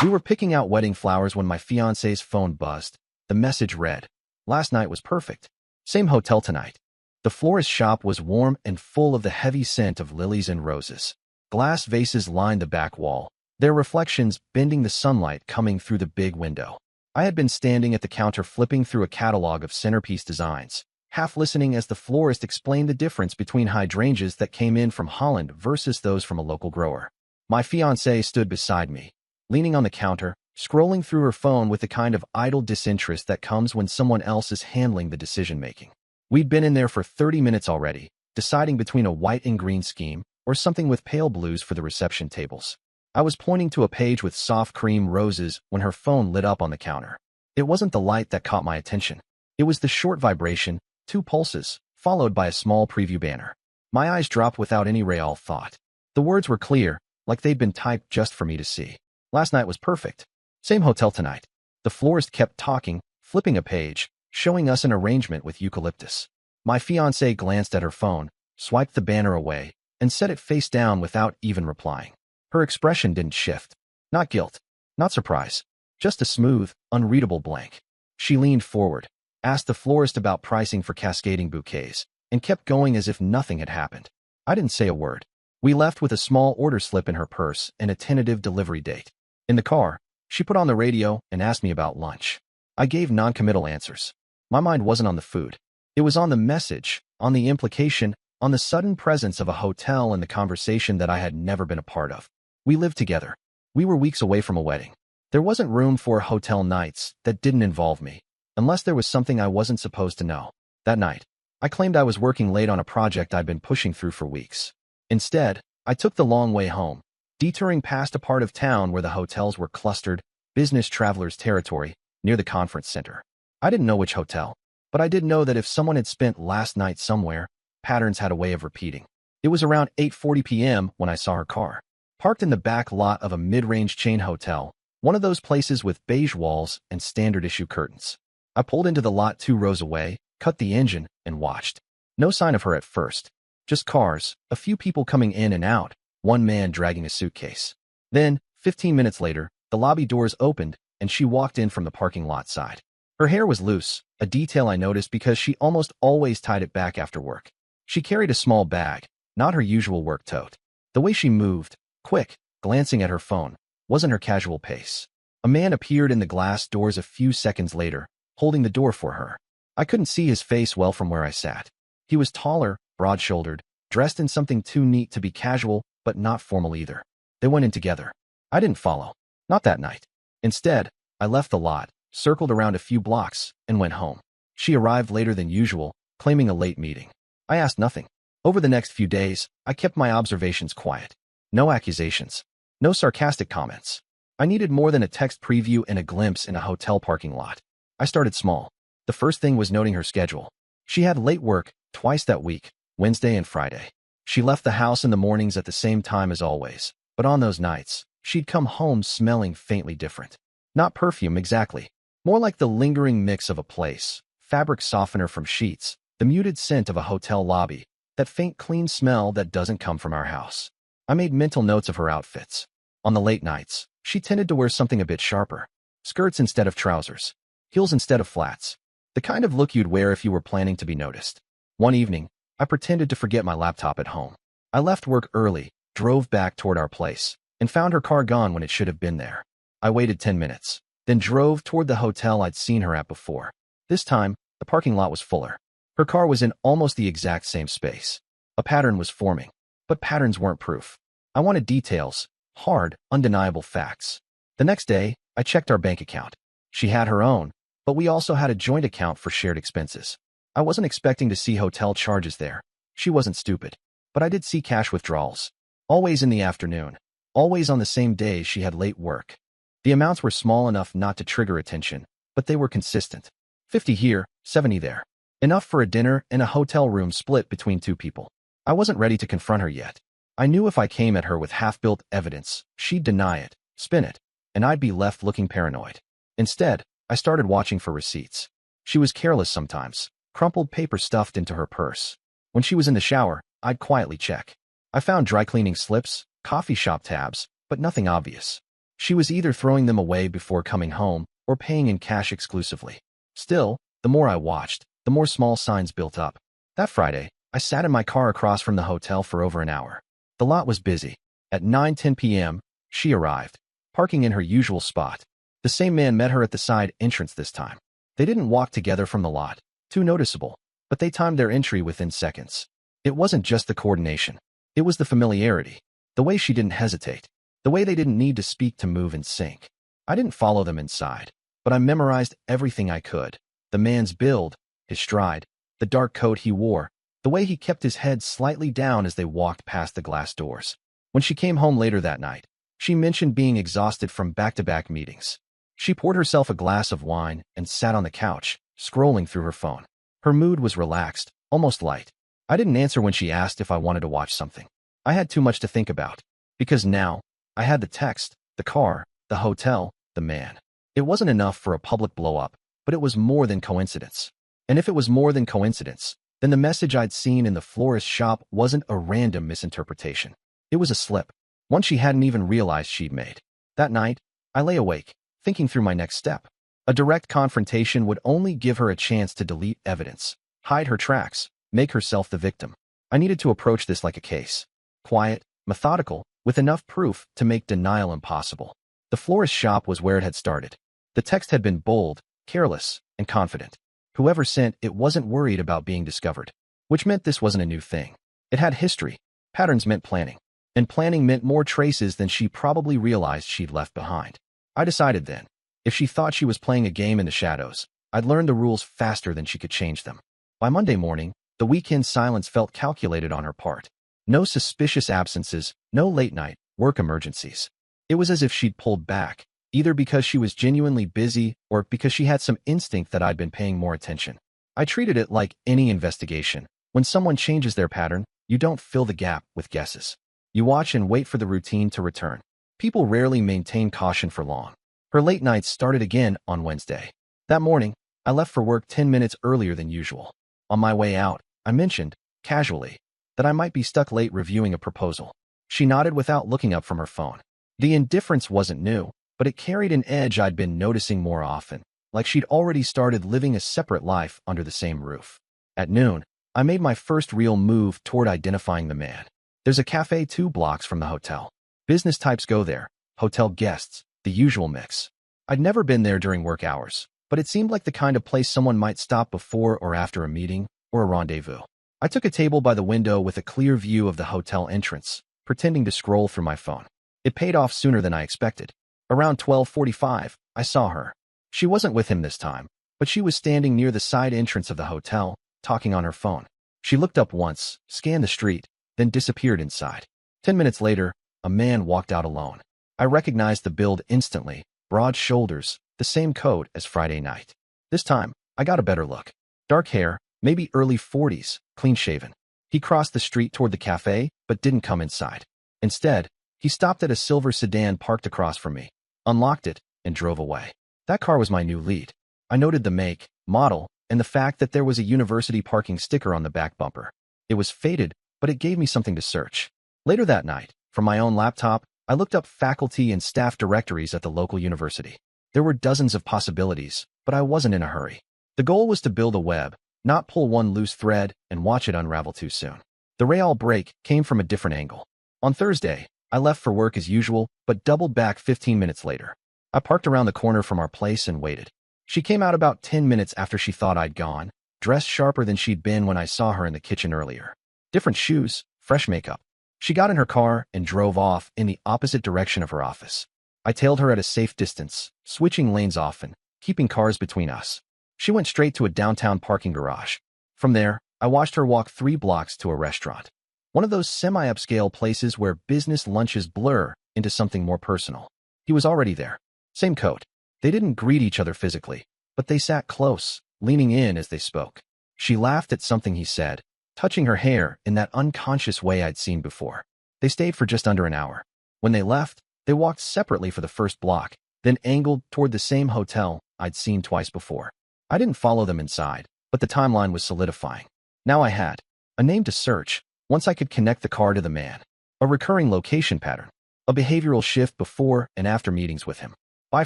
We were picking out wedding flowers when my fiance's phone buzzed. The message read, "Last night was perfect. Same hotel tonight." The florist shop was warm and full of the heavy scent of lilies and roses. Glass vases lined the back wall, their reflections bending the sunlight coming through the big window. I had been standing at the counter flipping through a catalog of centerpiece designs, half listening as the florist explained the difference between hydrangeas that came in from Holland versus those from a local grower. My fiancée stood beside me, leaning on the counter, scrolling through her phone with the kind of idle disinterest that comes when someone else is handling the decision-making. We'd been in there for 30 minutes already, deciding between a white and green scheme or something with pale blues for the reception tables. I was pointing to a page with soft cream roses when her phone lit up on the counter. It wasn't the light that caught my attention. It was the short vibration, 2 pulses, followed by a small preview banner. My eyes dropped without any real thought. The words were clear, like they'd been typed just for me to see. Last night was perfect. Same hotel tonight. The florist kept talking, flipping a page, showing us an arrangement with eucalyptus. My fiancée glanced at her phone, swiped the banner away, and set it face down without even replying. Her expression didn't shift. Not guilt, not surprise, just a smooth, unreadable blank. She leaned forward, asked the florist about pricing for cascading bouquets, and kept going as if nothing had happened. I didn't say a word. We left with a small order slip in her purse and a tentative delivery date. In the car, she put on the radio and asked me about lunch. I gave non-committal answers. My mind wasn't on the food. It was on the message, on the implication, on the sudden presence of a hotel and the conversation that I had never been a part of. We lived together. We were weeks away from a wedding. There wasn't room for hotel nights that didn't involve me, unless there was something I wasn't supposed to know. That night, I claimed I was working late on a project I'd been pushing through for weeks. Instead, I took the long way home, detouring past a part of town where the hotels were clustered, business travelers' territory, near the conference center. I didn't know which hotel, but I did know that if someone had spent last night somewhere, patterns had a way of repeating. It was around 8:40 p.m. when I saw her car, parked in the back lot of a mid-range chain hotel, one of those places with beige walls and standard-issue curtains. I pulled into the lot 2 rows away, cut the engine, and watched. No sign of her at first. Just cars, a few people coming in and out, one man dragging a suitcase. Then, 15 minutes later, the lobby doors opened, and she walked in from the parking lot side. Her hair was loose, a detail I noticed because she almost always tied it back after work. She carried a small bag, not her usual work tote. The way she moved, quick, glancing at her phone, wasn't her casual pace. A man appeared in the glass doors a few seconds later, holding the door for her. I couldn't see his face well from where I sat. He was taller, broad-shouldered, dressed in something too neat to be casual, but not formal either. They went in together. I didn't follow. Not that night. Instead, I left the lot, circled around a few blocks, and went home. She arrived later than usual, claiming a late meeting. I asked nothing. Over the next few days, I kept my observations quiet. No accusations. No sarcastic comments. I needed more than a text preview and a glimpse in a hotel parking lot. I started small. The first thing was noting her schedule. She had late work, twice that week, Wednesday and Friday. She left the house in the mornings at the same time as always, but on those nights, she'd come home smelling faintly different. Not perfume exactly. More like the lingering mix of a place, fabric softener from sheets, the muted scent of a hotel lobby, that faint clean smell that doesn't come from our house. I made mental notes of her outfits. On the late nights, she tended to wear something a bit sharper. Skirts instead of trousers. Heels instead of flats. The kind of look you'd wear if you were planning to be noticed. One evening, I pretended to forget my laptop at home. I left work early, drove back toward our place, and found her car gone when it should have been there. I waited 10 minutes, then drove toward the hotel I'd seen her at before. This time, the parking lot was fuller. Her car was in almost the exact same space. A pattern was forming, but patterns weren't proof. I wanted details, hard, undeniable facts. The next day, I checked our bank account. She had her own, but we also had a joint account for shared expenses. I wasn't expecting to see hotel charges there. She wasn't stupid. But I did see cash withdrawals. Always in the afternoon. Always on the same day she had late work. The amounts were small enough not to trigger attention, but they were consistent. 50 here, 70 there. Enough for a dinner and a hotel room split between 2 people. I wasn't ready to confront her yet. I knew if I came at her with half-built evidence, she'd deny it, spin it, and I'd be left looking paranoid. Instead, I started watching for receipts. She was careless sometimes, crumpled paper stuffed into her purse. When she was in the shower, I'd quietly check. I found dry cleaning slips, coffee shop tabs, but nothing obvious. She was either throwing them away before coming home or paying in cash exclusively. Still, the more I watched, the more small signs built up. That Friday, I sat in my car across from the hotel for over an hour. The lot was busy. At 9:10 p.m., she arrived, parking in her usual spot. The same man met her at the side entrance this time. They didn't walk together from the lot, too noticeable, but they timed their entry within seconds. It wasn't just the coordination. It was the familiarity, the way she didn't hesitate, the way they didn't need to speak to move in sync. I didn't follow them inside, but I memorized everything I could. The man's build, his stride, the dark coat he wore, the way he kept his head slightly down as they walked past the glass doors. When she came home later that night, she mentioned being exhausted from back-to-back meetings. She poured herself a glass of wine and sat on the couch, scrolling through her phone. Her mood was relaxed, almost light. I didn't answer when she asked if I wanted to watch something. I had too much to think about, because now, I had the text, the car, the hotel, the man. It wasn't enough for a public blow-up, but it was more than coincidence. And if it was more than coincidence, then the message I'd seen in the florist shop wasn't a random misinterpretation. It was a slip, one she hadn't even realized she'd made. That night, I lay awake, thinking through my next step. A direct confrontation would only give her a chance to delete evidence, hide her tracks, make herself the victim. I needed to approach this like a case. Quiet, methodical, with enough proof to make denial impossible. The florist shop was where it had started. The text had been bold, careless, and confident. Whoever sent it wasn't worried about being discovered, which meant this wasn't a new thing. It had history. Patterns meant planning. And planning meant more traces than she probably realized she'd left behind. I decided then, if she thought she was playing a game in the shadows, I'd learn the rules faster than she could change them. By Monday morning, the weekend silence felt calculated on her part. No suspicious absences, no late-night work emergencies. It was as if she'd pulled back, either because she was genuinely busy or because she had some instinct that I'd been paying more attention. I treated it like any investigation. When someone changes their pattern, you don't fill the gap with guesses. You watch and wait for the routine to return. People rarely maintain caution for long. Her late nights started again on Wednesday. That morning, I left for work 10 minutes earlier than usual. On my way out, I mentioned, casually, that I might be stuck late reviewing a proposal. She nodded without looking up from her phone. The indifference wasn't new, but it carried an edge I'd been noticing more often, like she'd already started living a separate life under the same roof. At noon, I made my first real move toward identifying the man. There's a cafe 2 blocks from the hotel. Business types go there, hotel guests, the usual mix. I'd never been there during work hours, but it seemed like the kind of place someone might stop before or after a meeting or a rendezvous. I took a table by the window with a clear view of the hotel entrance, pretending to scroll through my phone. It paid off sooner than I expected. Around 12:45, I saw her. She wasn't with him this time, but she was standing near the side entrance of the hotel, talking on her phone. She looked up once, scanned the street, then disappeared inside. 10 minutes later, a man walked out alone. I recognized the build instantly, broad shoulders, the same coat as Friday night. This time, I got a better look. Dark hair, maybe early 40s, clean-shaven. He crossed the street toward the cafe, but didn't come inside. Instead, he stopped at a silver sedan parked across from me, unlocked it, and drove away. That car was my new lead. I noted the make, model, and the fact that there was a university parking sticker on the back bumper. It was faded, but it gave me something to search. Later that night, from my own laptop, I looked up faculty and staff directories at the local university. There were dozens of possibilities, but I wasn't in a hurry. The goal was to build a web, not pull one loose thread and watch it unravel too soon. The real break came from a different angle. On Thursday, I left for work as usual, but doubled back 15 minutes later. I parked around the corner from our place and waited. She came out about 10 minutes after she thought I'd gone, dressed sharper than she'd been when I saw her in the kitchen earlier. Different shoes, fresh makeup. She got in her car and drove off in the opposite direction of her office. I tailed her at a safe distance, switching lanes often, keeping cars between us. She went straight to a downtown parking garage. From there, I watched her walk 3 blocks to a restaurant. One of those semi-upscale places where business lunches blur into something more personal. He was already there. Same coat. They didn't greet each other physically, but they sat close, leaning in as they spoke. She laughed at something he said, touching her hair in that unconscious way I'd seen before. They stayed for just under an hour. When they left, they walked separately for the first block, then angled toward the same hotel I'd seen twice before. I didn't follow them inside, but the timeline was solidifying. Now I had a name to search, once I could connect the car to the man. A recurring location pattern. a behavioral shift before and after meetings with him. By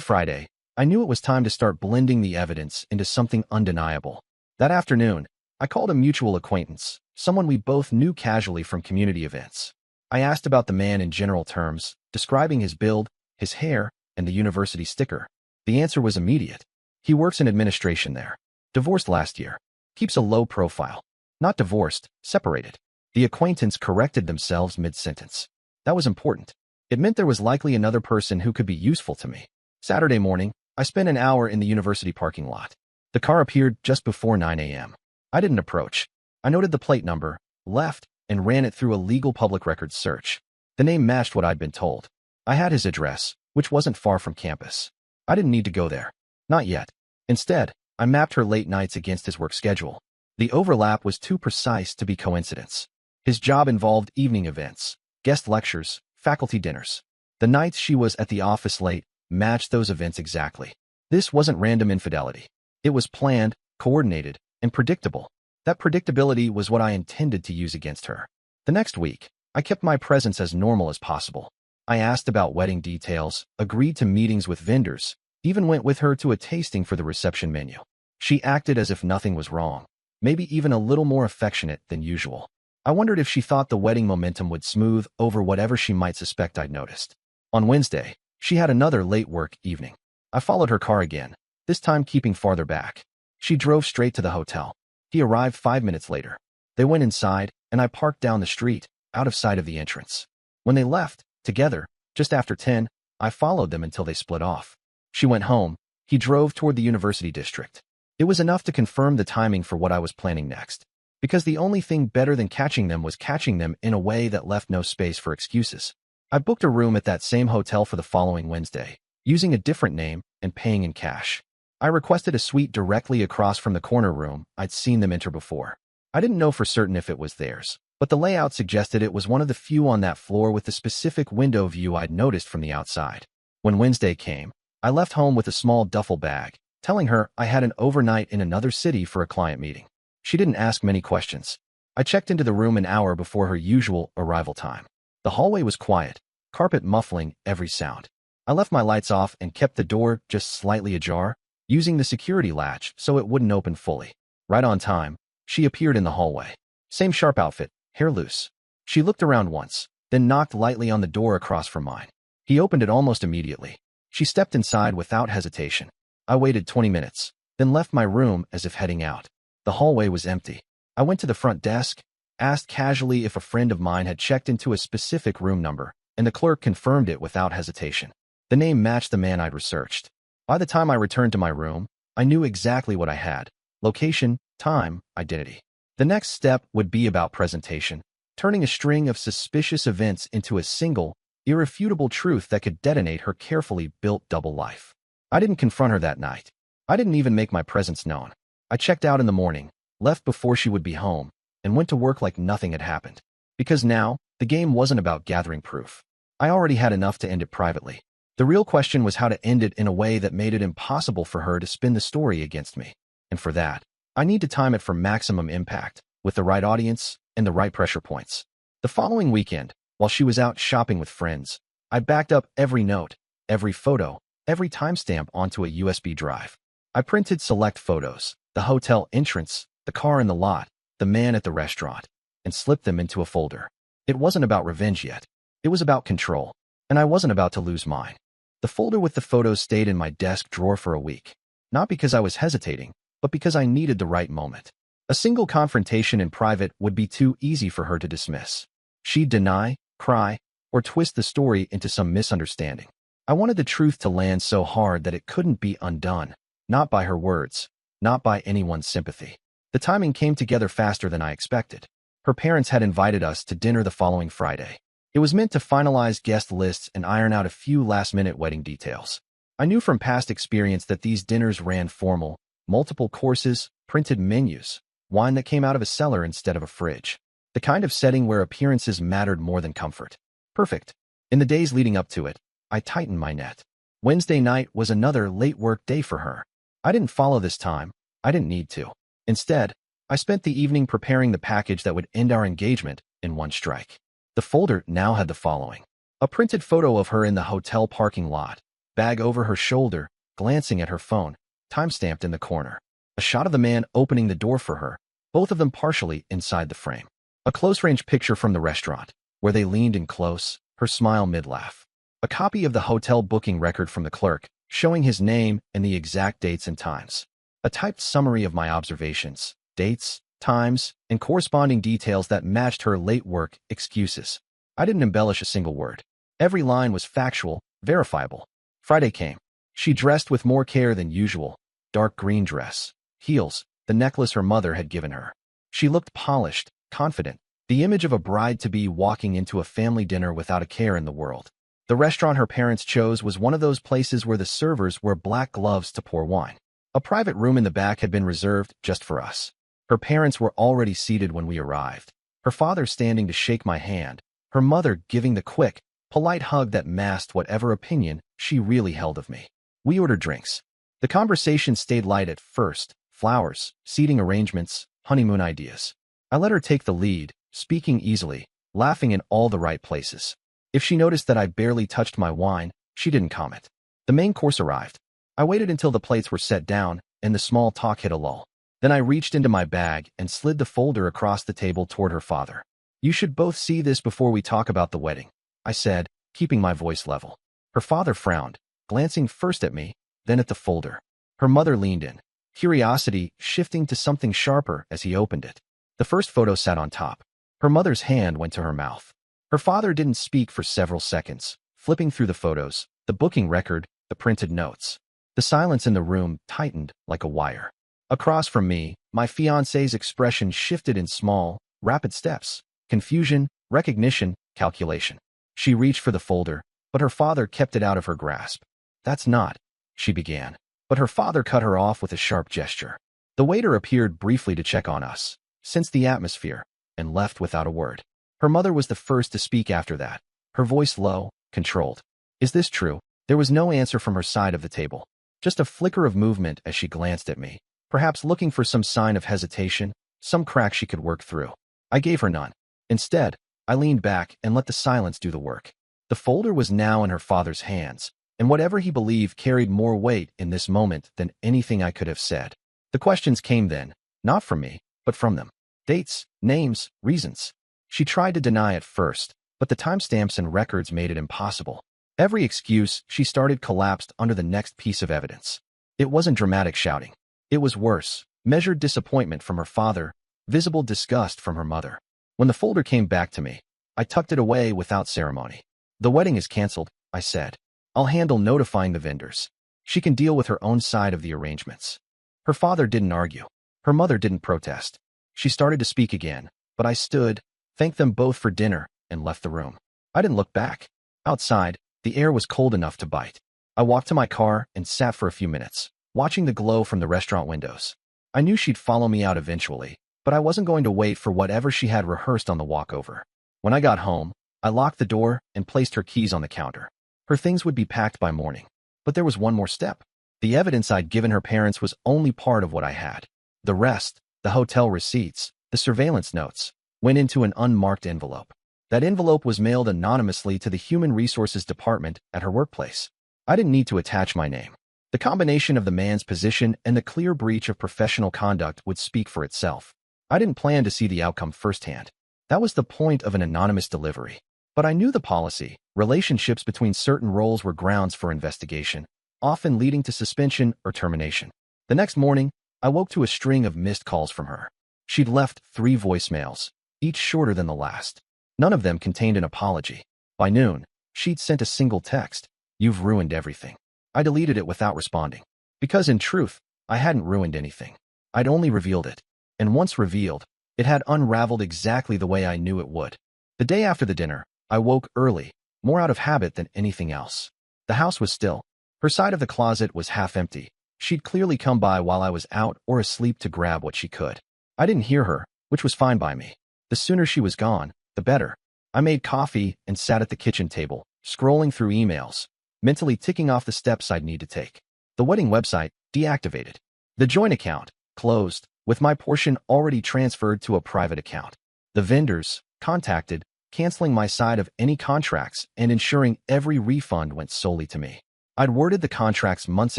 Friday, I knew it was time to start blending the evidence into something undeniable. That afternoon, I called a mutual acquaintance, someone we both knew casually from community events. I asked about the man in general terms, describing his build, his hair, and the university sticker. The answer was immediate. He works in administration there. Divorced last year. Keeps a low profile. Not divorced, separated. The acquaintance corrected themselves mid-sentence. That was important. It meant there was likely another person who could be useful to me. Saturday morning, I spent an hour in the university parking lot. The car appeared just before 9 a.m. I didn't approach. I noted the plate number, left, and ran it through a legal public records search. The name matched what I'd been told. I had his address, which wasn't far from campus. I didn't need to go there. Not yet. Instead, I mapped her late nights against his work schedule. The overlap was too precise to be coincidence. His job involved evening events, guest lectures, faculty dinners. The nights she was at the office late matched those events exactly. This wasn't random infidelity. It was planned, coordinated, and predictable. That predictability was what I intended to use against her. The next week, I kept my presence as normal as possible. I asked about wedding details, agreed to meetings with vendors, even went with her to a tasting for the reception menu. She acted as if nothing was wrong, maybe even a little more affectionate than usual. I wondered if she thought the wedding momentum would smooth over whatever she might suspect I'd noticed. On Wednesday, she had another late work evening. I followed her car again, this time keeping farther back. She drove straight to the hotel. He arrived 5 minutes later. They went inside, and I parked down the street, out of sight of the entrance. When they left, together, just after 10, I followed them until they split off. She went home. He drove toward the university district. It was enough to confirm the timing for what I was planning next. Because the only thing better than catching them was catching them in a way that left no space for excuses. I booked a room at that same hotel for the following Wednesday, using a different name and paying in cash. I requested a suite directly across from the corner room I'd seen them enter before. I didn't know for certain if it was theirs, but the layout suggested it was one of the few on that floor with the specific window view I'd noticed from the outside. When Wednesday came, I left home with a small duffel bag, telling her I had an overnight in another city for a client meeting. She didn't ask many questions. I checked into the room an hour before her usual arrival time. The hallway was quiet, carpet muffling every sound. I left my lights off and kept the door just slightly ajar, using the security latch so it wouldn't open fully. Right on time, she appeared in the hallway. Same sharp outfit, hair loose. She looked around once, then knocked lightly on the door across from mine. He opened it almost immediately. She stepped inside without hesitation. I waited 20 minutes, then left my room as if heading out. The hallway was empty. I went to the front desk, asked casually if a friend of mine had checked into a specific room number, and the clerk confirmed it without hesitation. The name matched the man I'd researched. By the time I returned to my room, I knew exactly what I had: location, time, identity. The next step would be about presentation, turning a string of suspicious events into a single, irrefutable truth that could detonate her carefully built double life. I didn't confront her that night. I didn't even make my presence known. I checked out in the morning, left before she would be home, and went to work like nothing had happened. Because now, the game wasn't about gathering proof. I already had enough to end it privately. The real question was how to end it in a way that made it impossible for her to spin the story against me. And for that, I need to time it for maximum impact, with the right audience and the right pressure points. The following weekend, while she was out shopping with friends, I backed up every note, every photo, every timestamp onto a USB drive. I printed select photos, the hotel entrance, the car in the lot, the man at the restaurant, and slipped them into a folder. It wasn't about revenge yet. It was about control, and I wasn't about to lose mine. The folder with the photos stayed in my desk drawer for a week, not because I was hesitating, but because I needed the right moment. A single confrontation in private would be too easy for her to dismiss. She'd deny, cry, or twist the story into some misunderstanding. I wanted the truth to land so hard that it couldn't be undone, not by her words, not by anyone's sympathy. The timing came together faster than I expected. Her parents had invited us to dinner the following Friday. It was meant to finalize guest lists and iron out a few last-minute wedding details. I knew from past experience that these dinners ran formal, multiple courses, printed menus, wine that came out of a cellar instead of a fridge. The kind of setting where appearances mattered more than comfort. Perfect. In the days leading up to it, I tightened my net. Wednesday night was another late work day for her. I didn't follow this time. I didn't need to. Instead, I spent the evening preparing the package that would end our engagement in one strike. The folder now had the following: A printed photo of her in the hotel parking lot, bag over her shoulder, glancing at her phone, timestamped in the corner. A shot of the man opening the door for her, both of them partially inside the frame. A close-range picture from the restaurant, where they leaned in close, her smile mid-laugh. A copy of the hotel booking record from the clerk, showing his name and the exact dates and times. A typed summary of my observations, dates, times, and corresponding details that matched her late work excuses. I didn't embellish a single word. Every line was factual, verifiable. Friday came. She dressed with more care than usual. Dark green dress, heels, the necklace her mother had given her. She looked polished, confident, the image of a bride-to-be walking into a family dinner without a care in the world. The restaurant her parents chose was one of those places where the servers wear black gloves to pour wine. A private room in the back had been reserved just for us. Her parents were already seated when we arrived. Her father standing to shake my hand, her mother giving the quick, polite hug that masked whatever opinion she really held of me. We ordered drinks. The conversation stayed light at first, flowers, seating arrangements, honeymoon ideas. I let her take the lead, speaking easily, laughing in all the right places. If she noticed that I barely touched my wine, she didn't comment. The main course arrived. I waited until the plates were set down and the small talk hit a lull. Then I reached into my bag and slid the folder across the table toward her father. "You should both see this before we talk about the wedding," I said, keeping my voice level. Her father frowned, glancing first at me, then at the folder. Her mother leaned in, curiosity shifting to something sharper as he opened it. The first photo sat on top. Her mother's hand went to her mouth. Her father didn't speak for several seconds, flipping through the photos, the booking record, the printed notes. The silence in the room tightened like a wire. Across from me, my fiancé's expression shifted in small, rapid steps. Confusion, recognition, calculation. She reached for the folder, but her father kept it out of her grasp. "That's not," she began, but her father cut her off with a sharp gesture. The waiter appeared briefly to check on us, sensed the atmosphere, and left without a word. Her mother was the first to speak after that, her voice low, controlled. "Is this true?" There was no answer from her side of the table, just a flicker of movement as she glanced at me, perhaps looking for some sign of hesitation, some crack she could work through. I gave her none. Instead, I leaned back and let the silence do the work. The folder was now in her father's hands, and whatever he believed carried more weight in this moment than anything I could have said. The questions came then, not from me, but from them. Dates, names, reasons. She tried to deny at first, but the timestamps and records made it impossible. Every excuse she started collapsed under the next piece of evidence. It wasn't dramatic shouting. It was worse, measured disappointment from her father, visible disgust from her mother. When the folder came back to me, I tucked it away without ceremony. "The wedding is canceled," I said. "I'll handle notifying the vendors. She can deal with her own side of the arrangements." Her father didn't argue. Her mother didn't protest. She started to speak again, but I stood, thanked them both for dinner, and left the room. I didn't look back. Outside, the air was cold enough to bite. I walked to my car and sat for a few minutes, watching the glow from the restaurant windows. I knew she'd follow me out eventually, but I wasn't going to wait for whatever she had rehearsed on the walkover. When I got home, I locked the door and placed her keys on the counter. Her things would be packed by morning. But there was one more step. The evidence I'd given her parents was only part of what I had. The rest, the hotel receipts, the surveillance notes, went into an unmarked envelope. That envelope was mailed anonymously to the Human Resources Department at her workplace. I didn't need to attach my name. The combination of the man's position and the clear breach of professional conduct would speak for itself. I didn't plan to see the outcome firsthand. That was the point of an anonymous delivery. But I knew the policy. Relationships between certain roles were grounds for investigation, often leading to suspension or termination. The next morning, I woke to a string of missed calls from her. She'd left 3 voicemails, each shorter than the last. None of them contained an apology. By noon, she'd sent a single text: "You've ruined everything." I deleted it without responding. Because in truth, I hadn't ruined anything. I'd only revealed it. And once revealed, it had unraveled exactly the way I knew it would. The day after the dinner, I woke early, more out of habit than anything else. The house was still. Her side of the closet was half empty. She'd clearly come by while I was out or asleep to grab what she could. I didn't hear her, which was fine by me. The sooner she was gone, the better. I made coffee and sat at the kitchen table, scrolling through emails, mentally ticking off the steps I'd need to take. The wedding website, deactivated. The joint account, closed, with my portion already transferred to a private account. The vendors, contacted, canceling my side of any contracts and ensuring every refund went solely to me. I'd worded the contracts months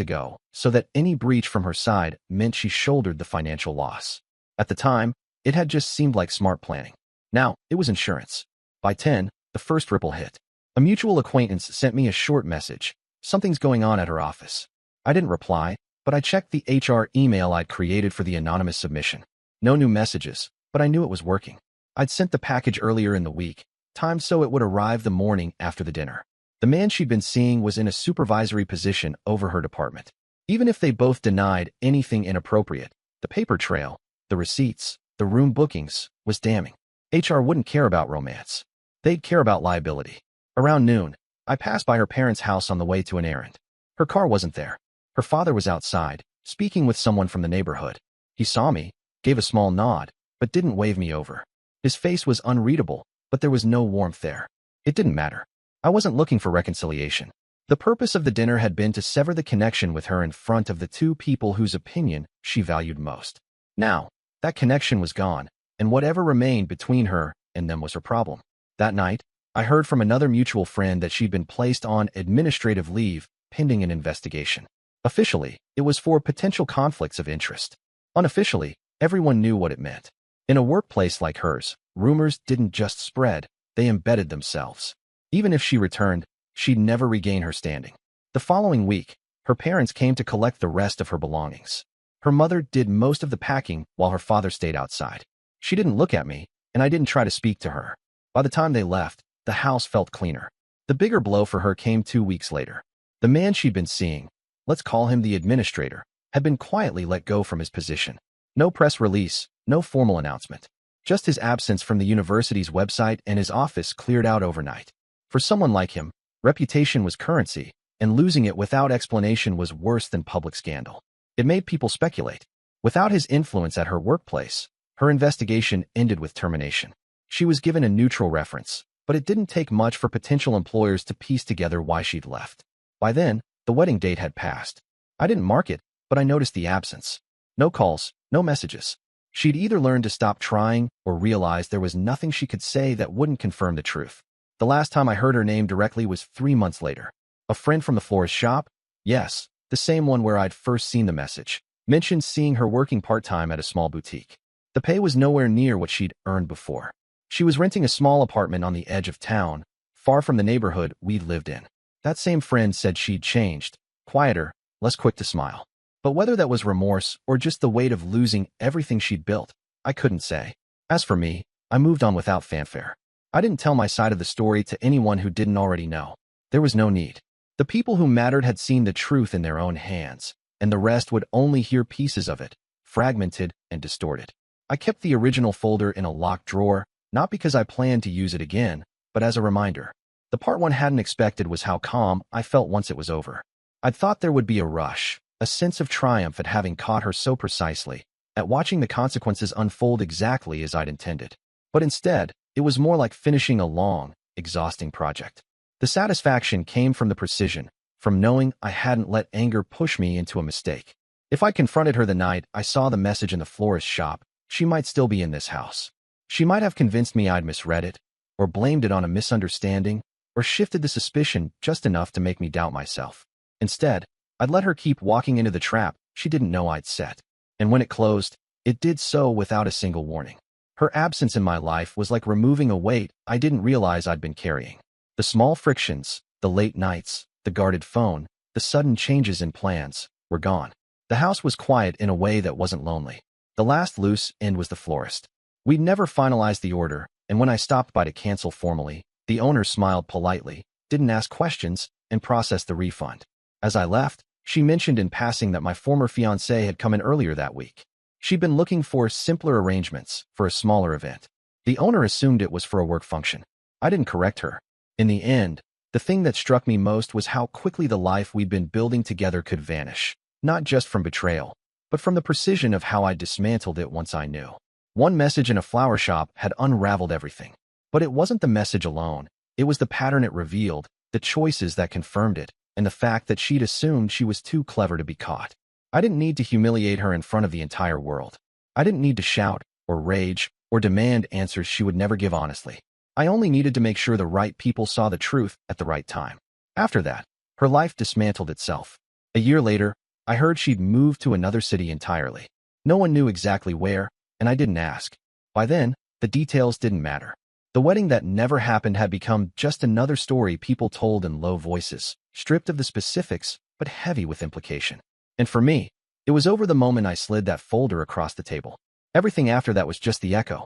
ago so that any breach from her side meant she shouldered the financial loss. At the time, it had just seemed like smart planning. Now, it was insurance. By 10, the first ripple hit. A mutual acquaintance sent me a short message. Something's going on at her office. I didn't reply, but I checked the HR email I'd created for the anonymous submission. No new messages, but I knew it was working. I'd sent the package earlier in the week, timed so it would arrive the morning after the dinner. The man she'd been seeing was in a supervisory position over her department. Even if they both denied anything inappropriate, the paper trail, the receipts, the room bookings, was damning. HR wouldn't care about romance. They'd care about liability. Around noon, I passed by her parents' house on the way to an errand. Her car wasn't there. Her father was outside, speaking with someone from the neighborhood. He saw me, gave a small nod, but didn't wave me over. His face was unreadable, but there was no warmth there. It didn't matter. I wasn't looking for reconciliation. The purpose of the dinner had been to sever the connection with her in front of the two people whose opinion she valued most. Now, that connection was gone, and whatever remained between her and them was her problem. That night, I heard from another mutual friend that she'd been placed on administrative leave pending an investigation. Officially, it was for potential conflicts of interest. Unofficially, everyone knew what it meant. In a workplace like hers, rumors didn't just spread, they embedded themselves. Even if she returned, she'd never regain her standing. The following week, her parents came to collect the rest of her belongings. Her mother did most of the packing while her father stayed outside. She didn't look at me, and I didn't try to speak to her. By the time they left, the house felt cleaner. The bigger blow for her came 2 weeks later. The man she'd been seeing, let's call him the administrator, had been quietly let go from his position. No press release, no formal announcement. Just his absence from the university's website and his office cleared out overnight. For someone like him, reputation was currency, and losing it without explanation was worse than public scandal. It made people speculate. Without his influence at her workplace, her investigation ended with termination. She was given a neutral reference, but it didn't take much for potential employers to piece together why she'd left. By then, the wedding date had passed. I didn't mark it, but I noticed the absence. No calls, no messages. She'd either learned to stop trying or realized there was nothing she could say that wouldn't confirm the truth. The last time I heard her name directly was 3 months later. A friend from the florist shop? Yes, the same one where I'd first seen the message. Mentioned seeing her working part-time at a small boutique. The pay was nowhere near what she'd earned before. She was renting a small apartment on the edge of town, far from the neighborhood we'd lived in. That same friend said she'd changed, quieter, less quick to smile. But whether that was remorse or just the weight of losing everything she'd built, I couldn't say. As for me, I moved on without fanfare. I didn't tell my side of the story to anyone who didn't already know. There was no need. The people who mattered had seen the truth in their own hands, and the rest would only hear pieces of it, fragmented and distorted. I kept the original folder in a locked drawer, not because I planned to use it again, but as a reminder. The part one hadn't expected was how calm I felt once it was over. I'd thought there would be a rush, a sense of triumph at having caught her so precisely, at watching the consequences unfold exactly as I'd intended. But instead, it was more like finishing a long, exhausting project. The satisfaction came from the precision, from knowing I hadn't let anger push me into a mistake. If I confronted her the night I saw the message in the florist shop, she might still be in this house. She might have convinced me I'd misread it, or blamed it on a misunderstanding, or shifted the suspicion just enough to make me doubt myself. Instead, I'd let her keep walking into the trap she didn't know I'd set. And when it closed, it did so without a single warning. Her absence in my life was like removing a weight I didn't realize I'd been carrying. The small frictions, the late nights, the guarded phone, the sudden changes in plans, were gone. The house was quiet in a way that wasn't lonely. The last loose end was the florist. We'd never finalized the order, and when I stopped by to cancel formally, the owner smiled politely, didn't ask questions, and processed the refund. As I left, she mentioned in passing that my former fiancé had come in earlier that week. She'd been looking for simpler arrangements for a smaller event. The owner assumed it was for a work function. I didn't correct her. In the end, the thing that struck me most was how quickly the life we'd been building together could vanish, not just from betrayal, but from the precision of how I dismantled it once I knew. One message in a flower shop had unraveled everything. But it wasn't the message alone. It was the pattern it revealed, the choices that confirmed it, and the fact that she'd assumed she was too clever to be caught. I didn't need to humiliate her in front of the entire world. I didn't need to shout, or rage, or demand answers she would never give honestly. I only needed to make sure the right people saw the truth at the right time. After that, her life dismantled itself. A year later, I heard she'd moved to another city entirely. No one knew exactly where, and I didn't ask. By then, the details didn't matter. The wedding that never happened had become just another story people told in low voices, stripped of the specifics, but heavy with implication. And for me, it was over the moment I slid that folder across the table. Everything after that was just the echo.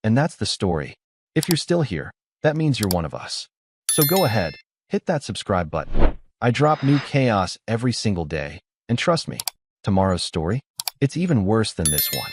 And that's the story. If you're still here, that means you're one of us. So go ahead, hit that subscribe button. I drop new chaos every single day, and trust me, tomorrow's story, it's even worse than this one.